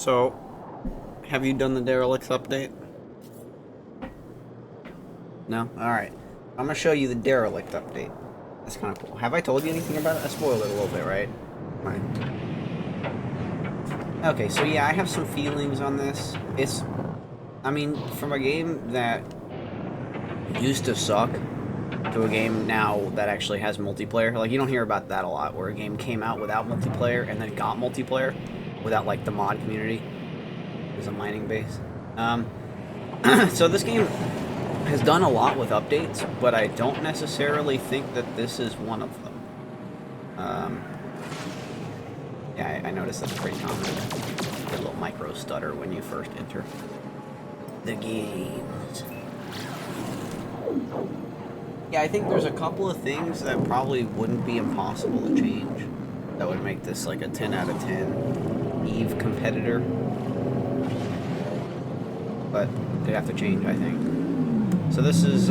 So, have you done the Derelict update? No? Alright. I'm gonna show you the Derelict update. That's kind of cool. Have I told you anything about it? I spoiled it a little bit, right? Right. Okay, so yeah, I have some feelings on this. I mean, from a game that used to suck to a game now that actually has multiplayer, like, you don't hear about that a lot, where a game came out without multiplayer and then got multiplayer without, like, the mod community. There's a mining base. So this game has done a lot with updates, but I don't necessarily think that this is one of them. Yeah, I noticed that's pretty common. A little micro stutter when you first enter the games. Yeah, I think there's a couple of things that probably wouldn't be impossible to change that would make this like a 10 out of 10 Eve competitor. But they'd have to change, I think. So this is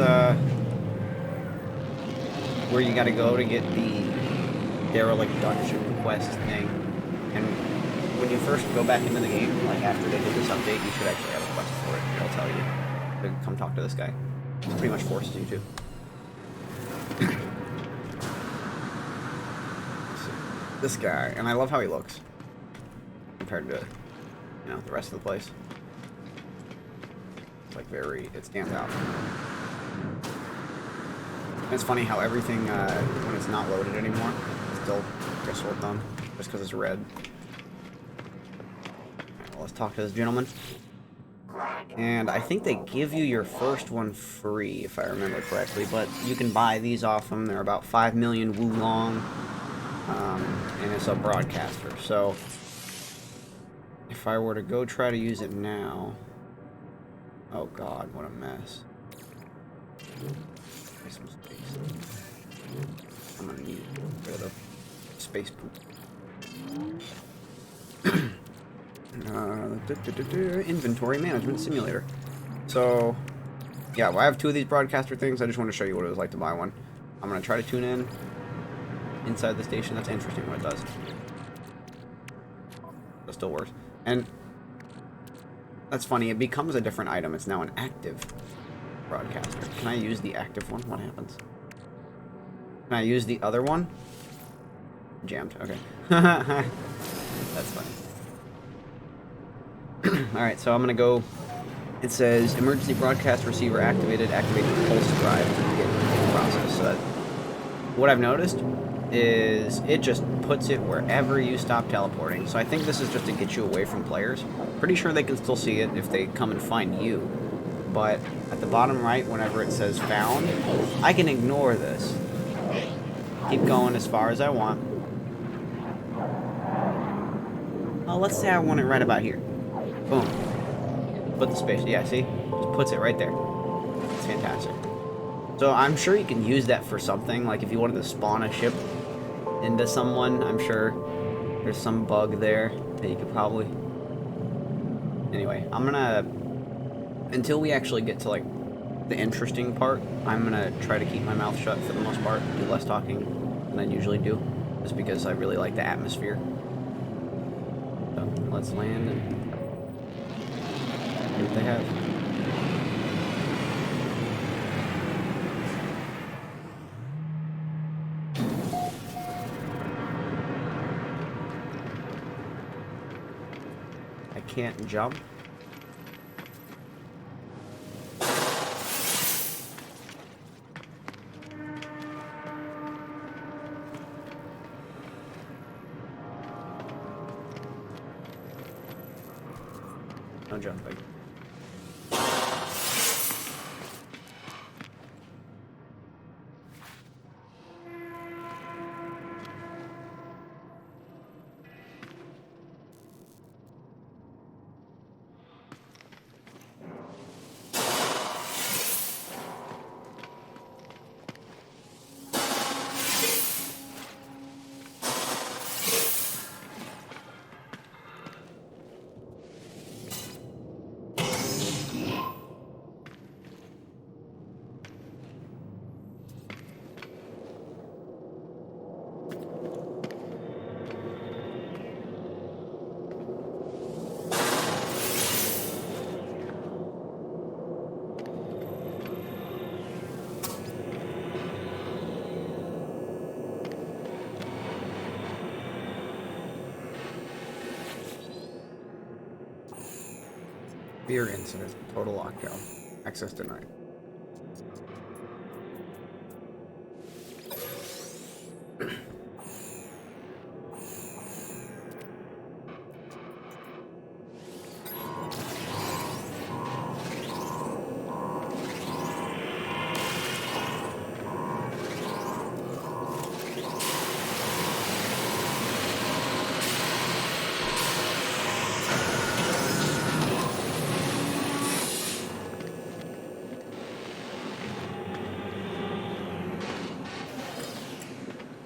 where you gotta go to get the Derelict dungeon quest thing. And when you first go back into the game, like after they did this update, you should actually have a quest for it. It'll tell you to come talk to this guy. It pretty much forces you to. This guy, and I love how he looks compared to, you know, the rest of the place. It's like it stands out. And it's funny how everything, when it's not loaded anymore, still gets sold done, just because it's red. Alright, well, let's talk to this gentleman. And I think they give you your first one free, if I remember correctly, but you can buy these off them. They're about 5 million Wu long, and it's a broadcaster. So, if I were to go try to use it now... Oh god, what a mess. Some space. I'm gonna need rid of the space poop. Inventory management simulator. So, yeah, well, I have 2 of these broadcaster things. I just want to show you what it was like to buy one. I'm gonna try to tune in inside the station. That's interesting what it does. It still works. And that's funny. It becomes a different item. It's now an active broadcaster. Can I use the active one? What happens? Can I use the other one? Jammed. Okay. That's funny. Alright, so I'm gonna go. It says emergency broadcast receiver activated. Activate the pulse drive to begin the process. So that, what I've noticed is it just puts it wherever you stop teleporting. So I think this is just to get you away from players. Pretty sure they can still see it if they come and find you. But at the bottom right, whenever it says found, I can ignore this. Keep going as far as I want. Oh, let's say I want it right about here. Boom. Put the space. Yeah, see? Just puts it right there. It's fantastic. So I'm sure you can use that for something. Like if you wanted to spawn a ship into someone, I'm sure there's some bug there that you could probably... Anyway, I'm gonna... Until we actually get to, like, the interesting part, I'm gonna try to keep my mouth shut for the most part, do less talking than I usually do, just because I really like the atmosphere. So, let's land and see what they have. I can't jump. No jumping. Fear incident. Total lockdown. Access denied.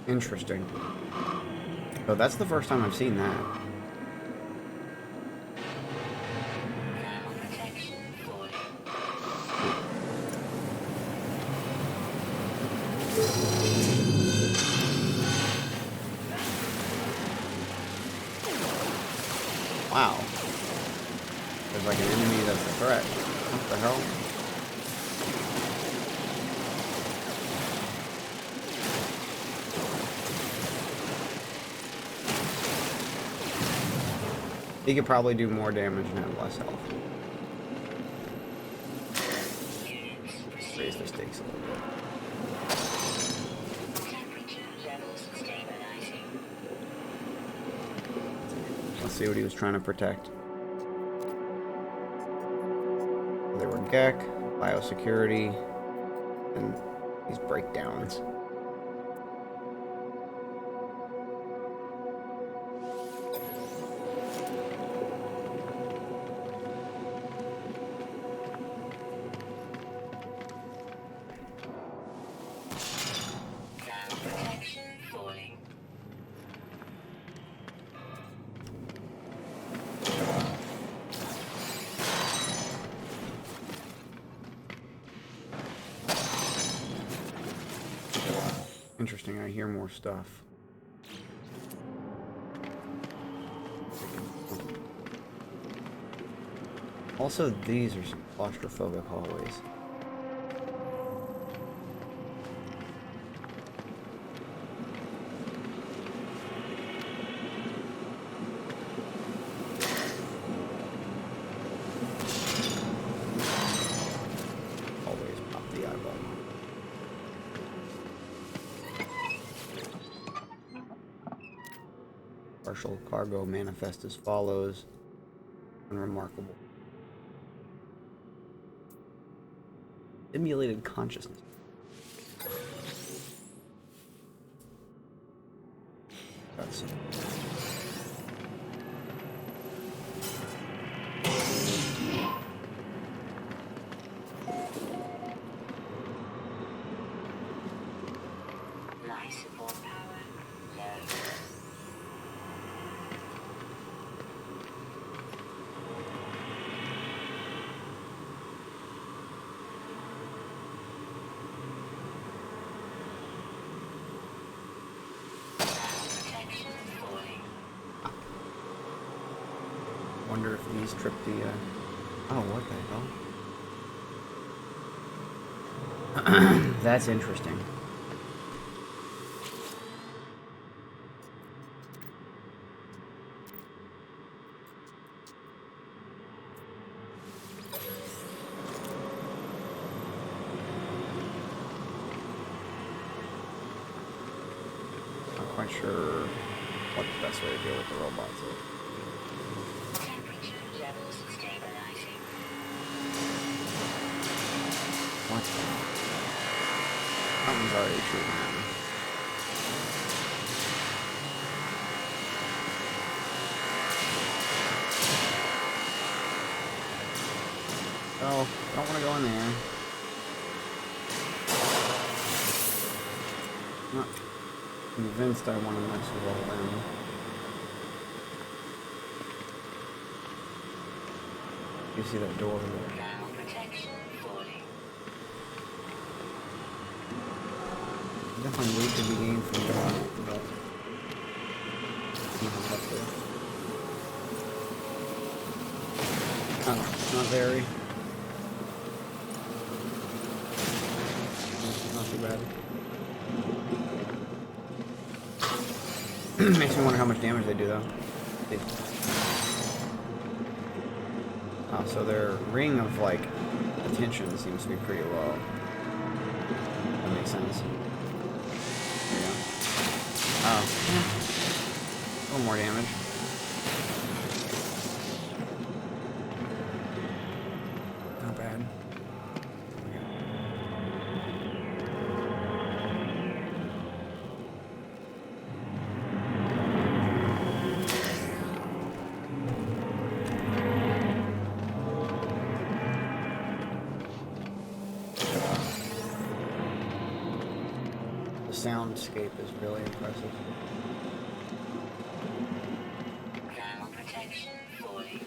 Interesting. So that's the first time I've seen that. Wow. There's like an enemy that's a threat. What the hell? He could probably do more damage and have less health. Raise the stakes a little bit. Let's see what he was trying to protect. There were Gek, biosecurity, and these breakdowns. Interesting, I hear more stuff. Also, these are some claustrophobic hallways. Always pop the eyeball. Partial cargo manifest as follows. Unremarkable. Simulated consciousness. That's wonder if these trip the, oh, what the hell? That's interesting. Not quite sure what the best way to deal with the robots is. What? Something's already shooting at me. Oh, I don't want to go in there. I'm not convinced I want to mess with all of them. You see that door there? Definitely weight to be gained from that, but not very. Not too bad. Makes me wonder how much damage they do though. Oh, so their ring of, like, attention seems to be pretty low. That makes sense. Yeah. Oh. A little more damage. Not bad. The soundscape is really impressive. Protection falling.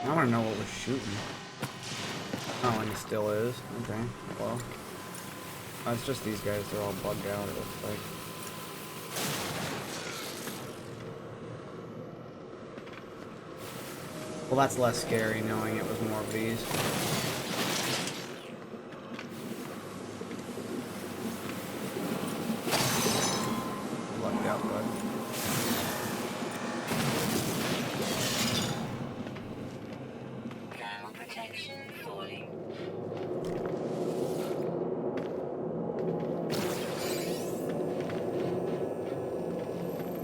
I want to know what we're shooting. Oh, and he still is. Okay, well. Oh, it's just these guys. They're all bugged out, it looks like. Well, that's less scary knowing it was more of these. Lucked out, bud. Thermal protection falling.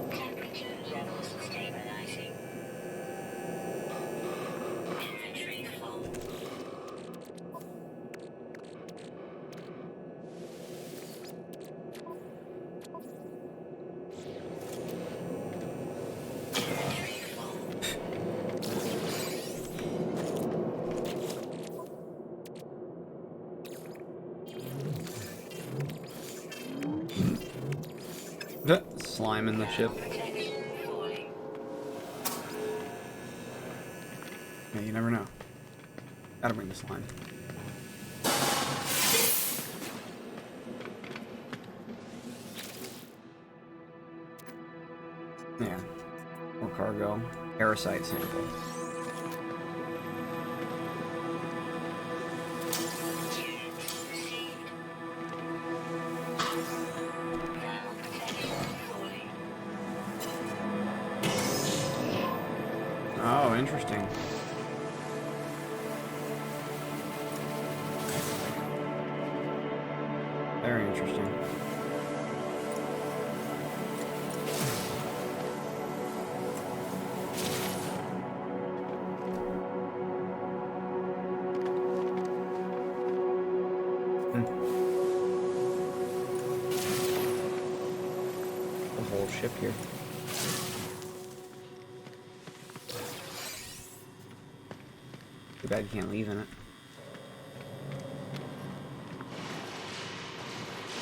Temperature levels stabilizing. Inventory full. Inventory full. Slime in the ship. Protection falling. Yeah, you never know. Gotta bring the slime. Yeah. More cargo. Parasite sample. Received. Thermal protection falling. Oh, interesting. Very interesting. The whole ship here. Too bad you can't leave in it.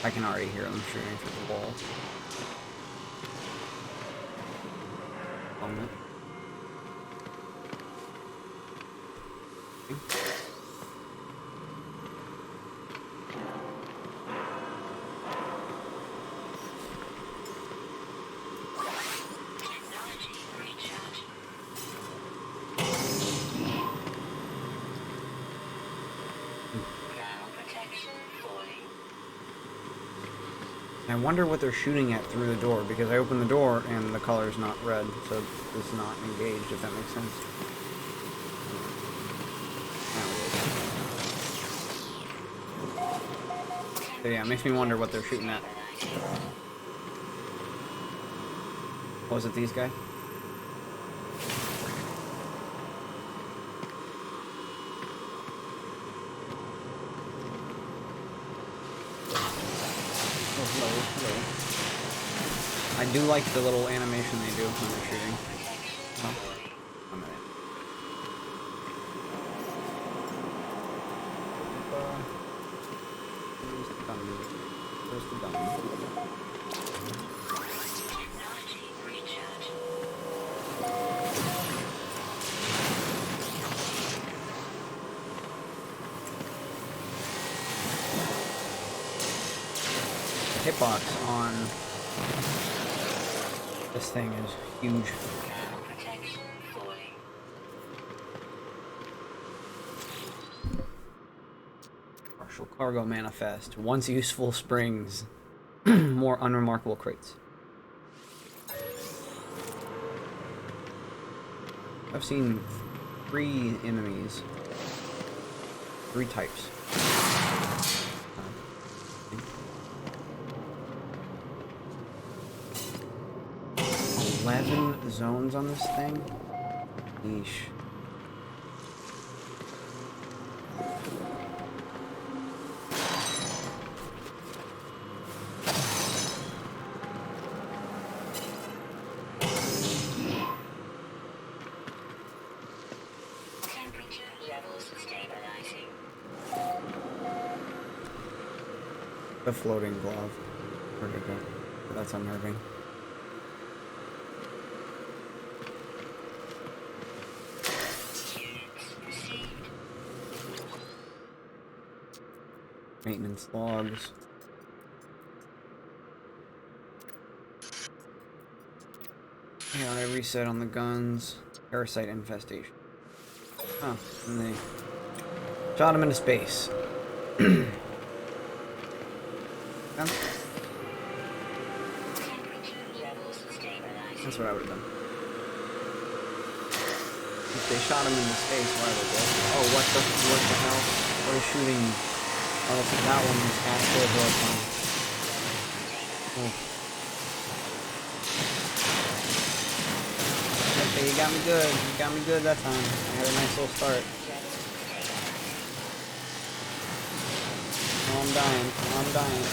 I can already hear them shooting through the wall. Moment. Technology recharge. Thermal protection falling. I wonder what they're shooting at through the door, because I opened the door and the color's not red, so it's not engaged, if that makes sense. Now it is. So yeah, it makes me wonder what they're shooting at. Was it these guys? Oh, hello. I do like the little animation they do when they're shooting. Oh, a minute. Where's the gun? Technology recharge. The hitbox on this thing is huge. Thermal protection falling. Partial cargo manifest. Once useful springs. More unremarkable crates. I've seen 3 enemies. 3 types. 11 zones on this thing? Yeesh. Temperature levels stabilizing. The floating glove. Where'd it go? That's unnerving. Units received. Maintenance logs. Yeah, I reset on the guns. Parasite infestation. Oh, and they shot him into space. Temperature levels stabilizing. That's what I would have done. If they shot him into space, why would they? Oh, what the hell? What is shooting? Oh, that's that one was actually horrifying. Oh. Okay, you got me good. You got me good that time. I had a nice little start. Oh, I'm dying. Oh, I'm dying.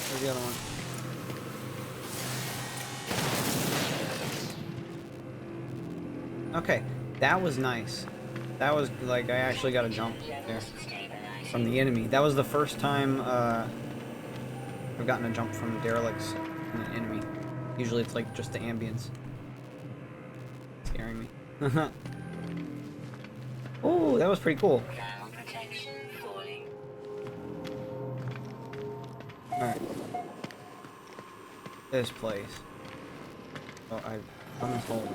Where's the other one? Okay, that was nice. That was like I actually got a jump there from the enemy. That was the first time I've gotten a jump from derelicts from an enemy. Usually it's like just the ambience scaring me. Oh, that was pretty cool. Thermal protection falling. Alright. This place. Oh, I've done this whole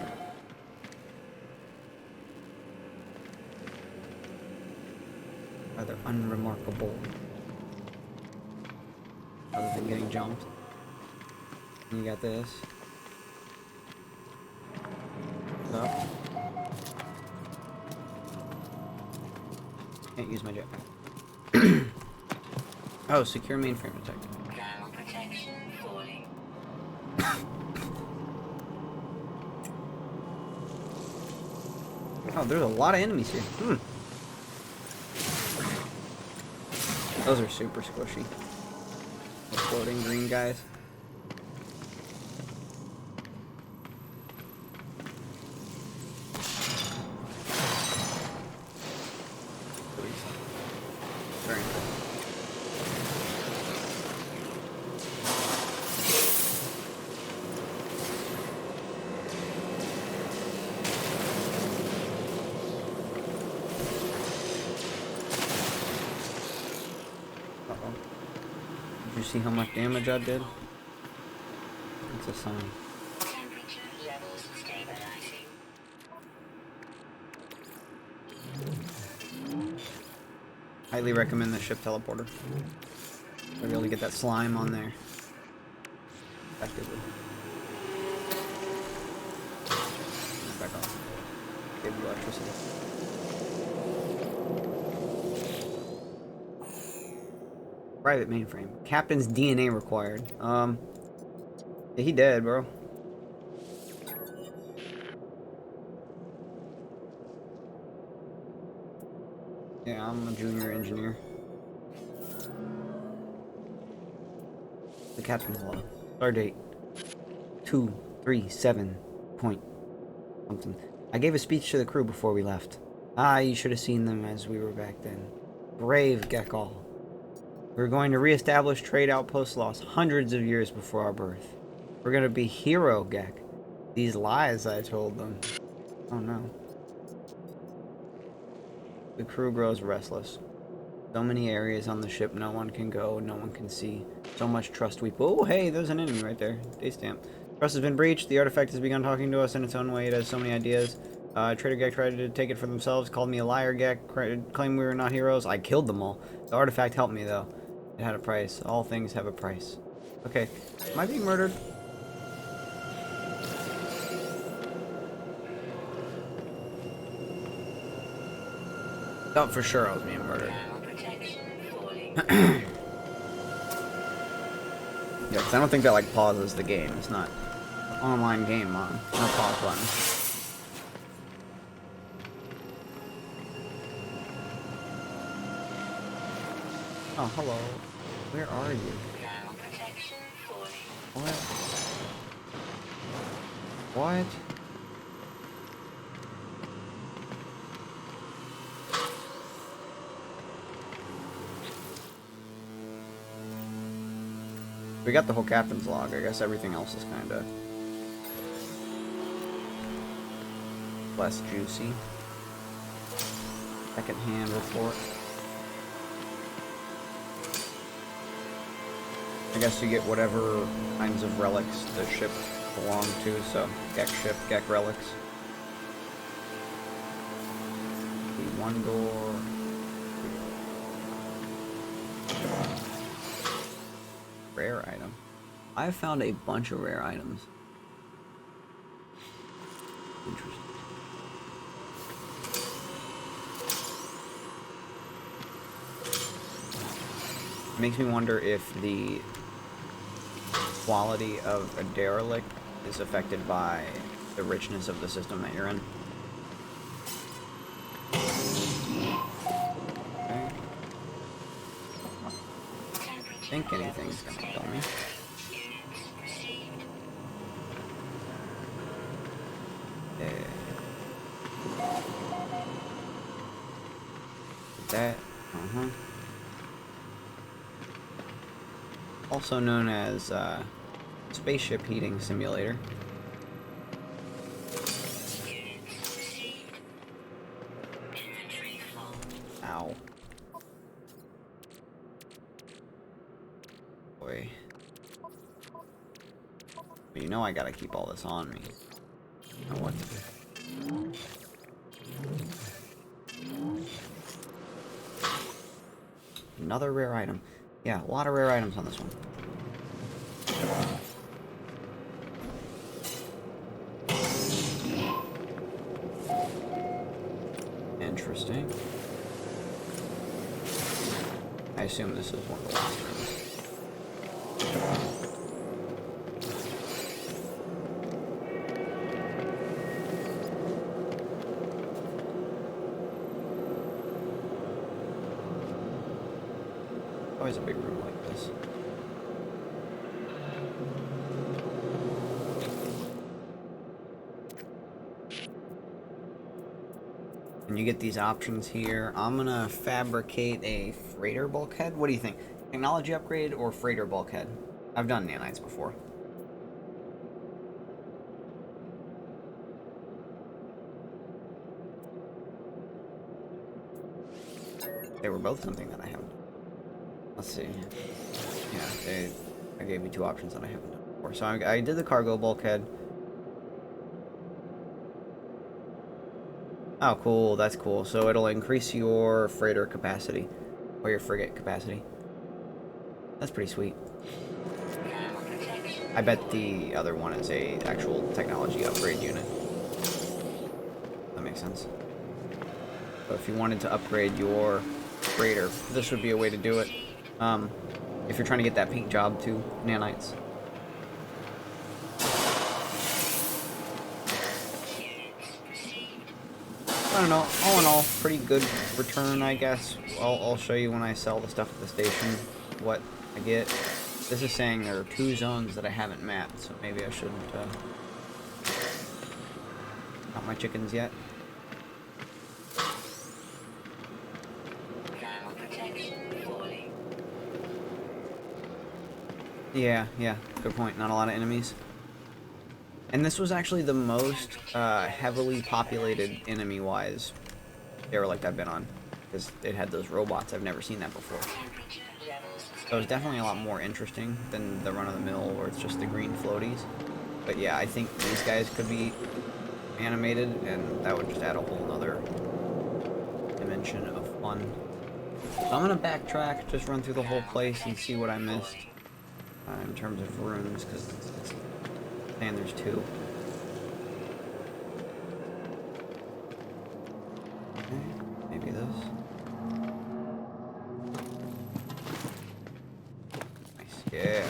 rather unremarkable. Other than getting jumped. And you got this. Up. Can't use my jetpack. Oh, secure mainframe detected. Thermal protection falling. Oh, there's a lot of enemies here. Those are super squishy. The floating green guys. Very nice. Uh-oh. Did you see how much damage I did? It's a sign. Temperature levels stabilizing. Highly recommend the ship teleporter. I'll be able to get that slime on there effectively. Back off. Give you electricity. Private mainframe. Captain's DNA required. Yeah, he dead, bro. Yeah, I'm a junior engineer. The captain's log. Stardate 237 point something. I gave a speech to the crew before we left. Ah, you should have seen them as we were back then. Brave Gekal. We're going to reestablish trade outposts lost hundreds of years before our birth. We're going to be hero, Gek. These lies I told them. Oh no. The crew grows restless. So many areas on the ship no one can go, no one can see. So much trust we... Oh, hey, there's an enemy right there. Day stamp. Trust has been breached. The artifact has begun talking to us in its own way. It has so many ideas. Trader Gek tried to take it for themselves, called me a liar, Gek, claimed we were not heroes. I killed them all. The artifact helped me, though. It had a price. All things have a price. Okay. Am I being murdered? Thought for sure I was being murdered. Thermal protection falling. Yeah, because I don't think that like pauses the game. It's not an online game, Mom. No pause button. Oh, hello. Where are you? Thermal protection falling. What? What? We got the whole captain's log. I guess everything else is kind of less juicy. Second-hand report. I guess you get whatever kinds of relics the ship belong to. So, Gek ship, Gek relics. The one door. Rare item. I've found a bunch of rare items. Interesting. Makes me wonder if the quality of a derelict is affected by the richness of the system that you're in. Okay. I think anything's gonna kill me. That, also known as spaceship heating simulator. Ow. Boy. But you know I gotta keep all this on me. You know what to do. Another rare item. Yeah, a lot of rare items on this one. Interesting. I assume this is one of the last rooms. Always a big room like this. And you get these options here. I'm gonna fabricate a freighter bulkhead. What do you think? Technology upgrade or freighter bulkhead? I've done nanites before. They were both something that I haven't done. Let's see. Yeah, I gave you two options that I haven't done before. So I did the cargo bulkhead. Oh, cool. That's cool. So it'll increase your freighter capacity. Or your frigate capacity. That's pretty sweet. I bet the other one is a actual technology upgrade unit. That makes sense. So if you wanted to upgrade your freighter, this would be a way to do it. If you're trying to get that paint job to nanites. I don't know, all in all, pretty good return, I guess. I'll show you when I sell the stuff at the station what I get. This is saying there are 2 zones that I haven't mapped, so maybe I shouldn't count my chickens yet. Yeah, good point. Not a lot of enemies. And this was actually the most heavily populated enemy-wise derelict I've been on. Because it had those robots. I've never seen that before. So it was definitely a lot more interesting than the run-of-the-mill where it's just the green floaties. But yeah, I think these guys could be animated, and that would just add a whole nother dimension of fun. So I'm going to backtrack, just run through the whole place and see what I missed in terms of rooms, because it's saying there's 2. Okay, maybe this. Yeah.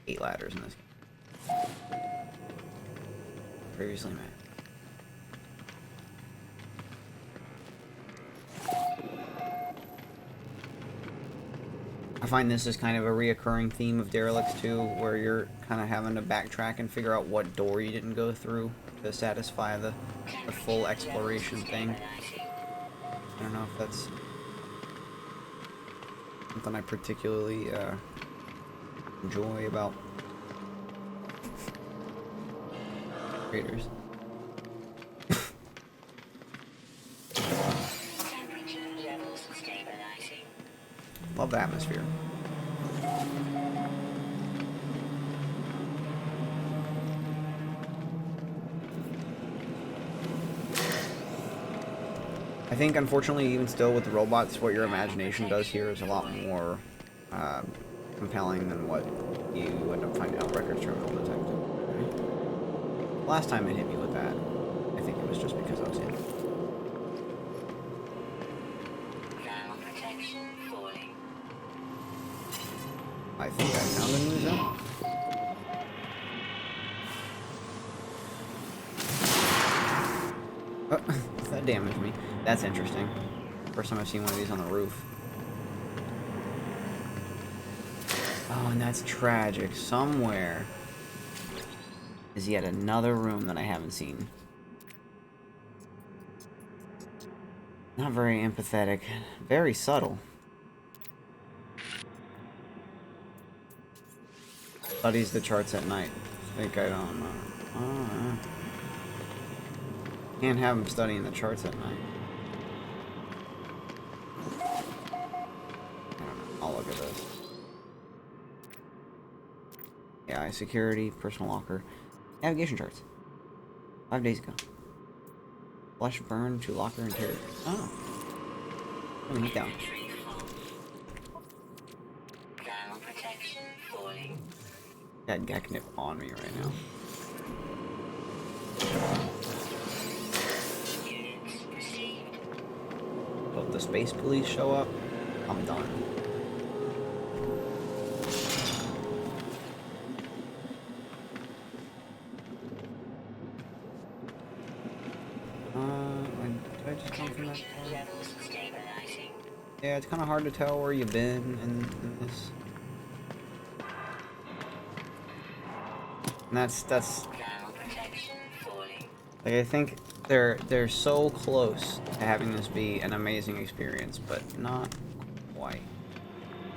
8 ladders in this game. Previously made. I find this is kind of a reoccurring theme of Derelicts too, where you're kind of having to backtrack and figure out what door you didn't go through to satisfy the full exploration thing. I don't know if that's something I particularly enjoy about creators. Love the atmosphere. I think, unfortunately, even still with the robots, what your imagination does here is a lot more compelling than what you end up finding out Records Terminal Detective. Right? Last time it hit me with that, I think it was just because I was in. I think I found a new zone. Oh, that damaged me. That's interesting. First time I've seen one of these on the roof. Oh, and that's tragic. Somewhere is yet another room that I haven't seen. Not very empathetic. Very subtle. Studies the charts at night. I think I don't know. Oh, can't have him studying the charts at night. I don't know. I'll look at this. AI security, personal locker, navigation charts. 5 days ago. Flesh burned to locker interior. Oh. Let me get down. Got Geknip on me right now. So if the space police show up, I'm done. Did I just come from that far? Yeah, it's kind of hard to tell where you've been in this. And that's like, I think they're so close to having this be an amazing experience, but not quite.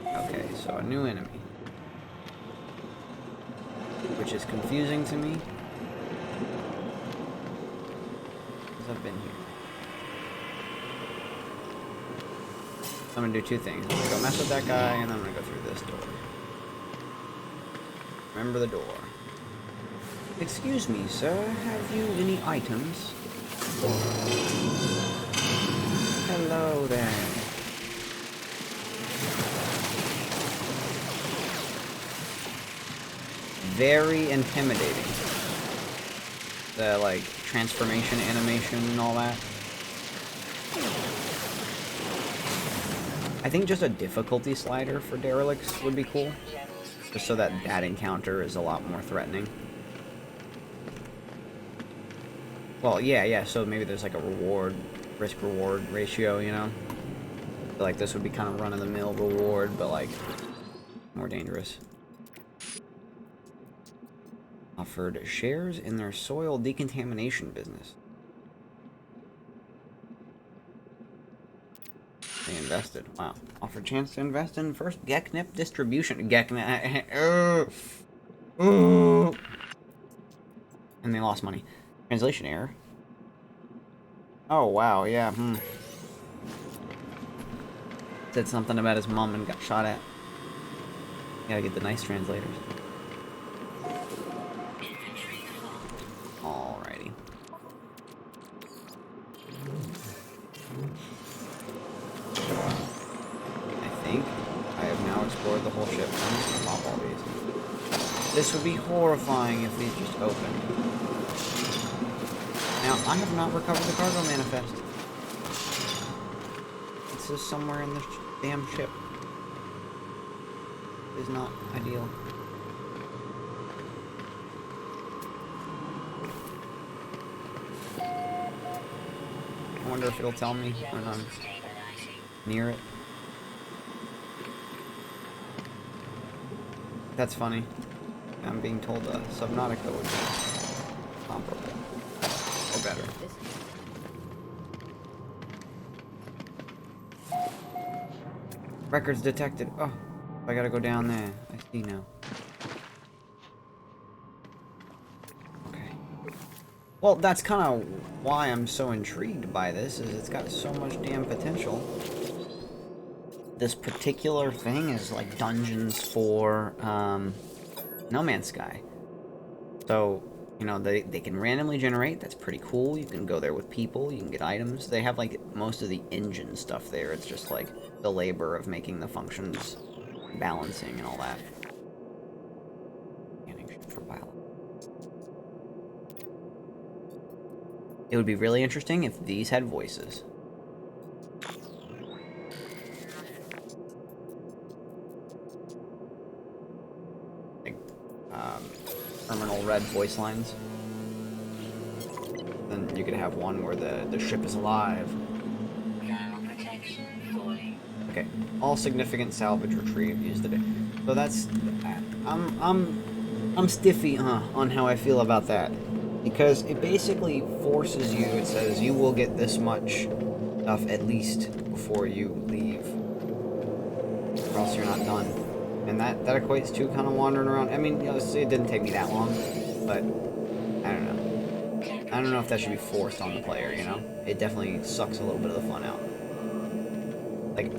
Okay, so a new enemy, which is confusing to me because I've been here. So I'm gonna do 2 things. I'm gonna go mess with that guy, and then I'm gonna go through this door. Remember the door. Excuse me, sir. Have you any items? Hello there. Very intimidating. The, like, transformation animation and all that. I think just a difficulty slider for Derelicts would be cool. Just so that encounter is a lot more threatening. Well, yeah, so maybe there's like a risk-reward ratio, you know? I feel like this would be kind of run-of-the-mill reward, but like, more dangerous. Offered shares in their soil decontamination business. They invested. Wow. Offered chance to invest in first Geknip distribution. Geknip. And they lost money. Translation error. Oh, wow, yeah, Said something about his mom and got shot at. Gotta get the nice translators. Alrighty. I think I have now explored the whole ship. I'm just gonna pop all these. This would be horrifying if these just opened. Now, I have not recovered the cargo manifest. This is somewhere in this damn ship. is not ideal. I wonder if it'll tell me when I'm near it. That's funny. I'm being told Subnautica would be comparable. Or better. Records detected. Oh, I gotta go down there. I see now. Okay. Well, that's kind of why I'm so intrigued by this, is it's got so much damn potential. This particular thing is like dungeons for No Man's Sky. So, you know, they can randomly generate. That's pretty cool. You can go there with people. You can get items. They have like most of the engine stuff there. It's just like the labor of making the functions, balancing and all that. For biology. It would be really interesting if these had voices. Like, terminal red voice lines. Then you could have one where the ship is alive. Okay, all significant salvage retrieved. Use the day. So that's I'm stiffy on how I feel about that, because it basically forces you. It says you will get this much stuff at least before you leave, or else you're not done. And that equates to kind of wandering around. I mean, you know, it didn't take me that long, but I don't know. I don't know if that should be forced on the player. You know, it definitely sucks a little bit of the fun out. Like,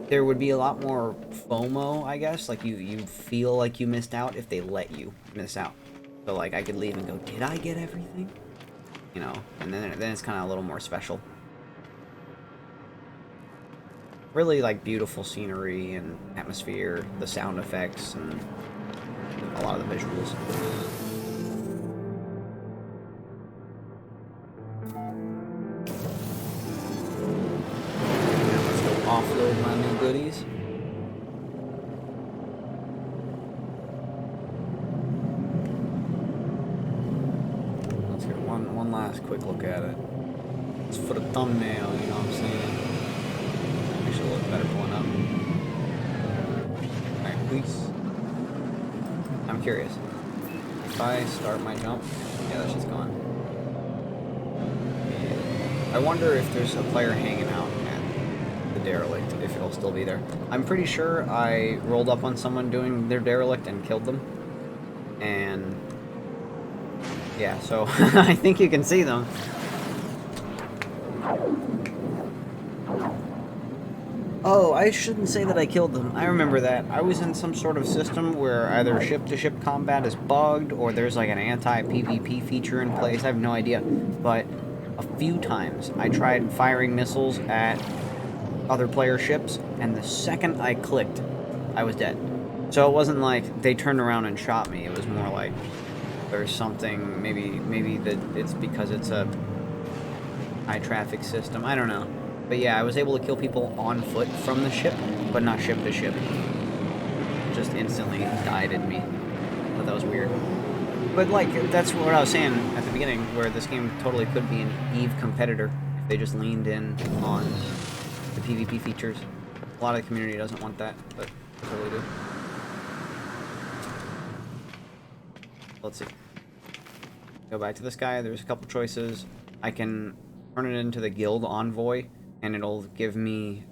there would be a lot more FOMO, I guess. Like, you feel like you missed out if they let you miss out. So, like, I could leave and go, did I get everything? You know, and then it's kind of a little more special. Really, like, beautiful scenery and atmosphere, the sound effects, and a lot of the visuals. Offload my new goodies. Let's get one last quick look at it. It's for the thumbnail, you know what I'm saying? Makes it look better pulling up. Alright, please. I'm curious. If I start my jump, yeah, that's just gone. I wonder if there's a player hanging out at the Derelict, if it'll still be there. I'm pretty sure I rolled up on someone doing their Derelict and killed them. And yeah, so I think you can see them. Oh, I shouldn't say that I killed them. I remember that. I was in some sort of system where either ship-to-ship combat is bugged, or there's like an anti-PvP feature in place. I have no idea. But a few times I tried firing missiles at other player ships, and the second I clicked, I was dead. So it wasn't like they turned around and shot me. It was more like there's something, maybe that it's because it's a high traffic system. I don't know. But yeah, I was able to kill people on foot from the ship, but not ship to ship. It just instantly guided me. I thought that was weird. But like, that's what I was saying at the beginning, where this game totally could be an EVE competitor if they just leaned in on the PvP features. A lot of the community doesn't want that, but they totally do. Let's see. Go back to this guy. There's a couple choices. I can turn it into the guild envoy, and it'll give me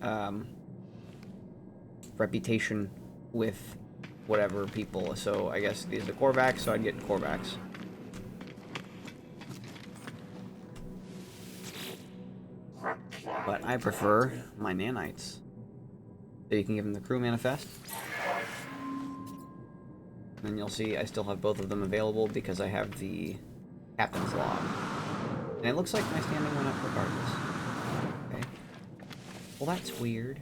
reputation with whatever people. So I guess these are the Korvax, so I'd get Korvax. But I prefer my nanites. So you can give them the crew manifest. And then you'll see I still have both of them available because I have the captain's log. And it looks like my standing went up regardless. Okay. Well, that's weird.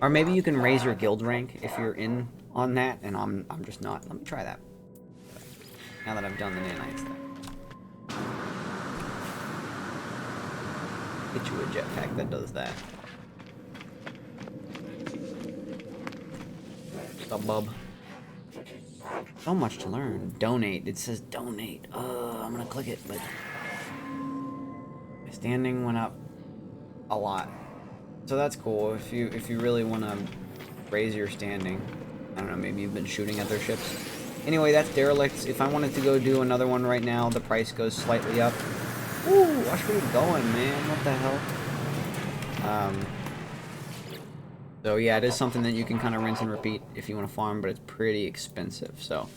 Or maybe you can raise your guild rank if you're in on that, and I'm just not. Let me try that. Now that I've done the nanites thing. Get you a jetpack that does that. A bub. So much to learn. Donate. It says donate. I'm gonna click it, but my standing went up a lot. So that's cool. If you really want to raise your standing, I don't know. Maybe you've been shooting at their ships. Anyway, that's Derelict. If I wanted to go do another one right now, the price goes slightly up. Ooh, watch where you're going, man. What the hell? So yeah, it is something that you can kind of rinse and repeat if you want to farm, but it's pretty expensive. So,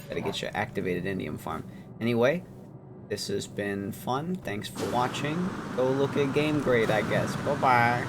gotta get you activated Indium farm. Anyway, this has been fun. Thanks for watching. Go look at Gamegrade, I guess. Bye-bye.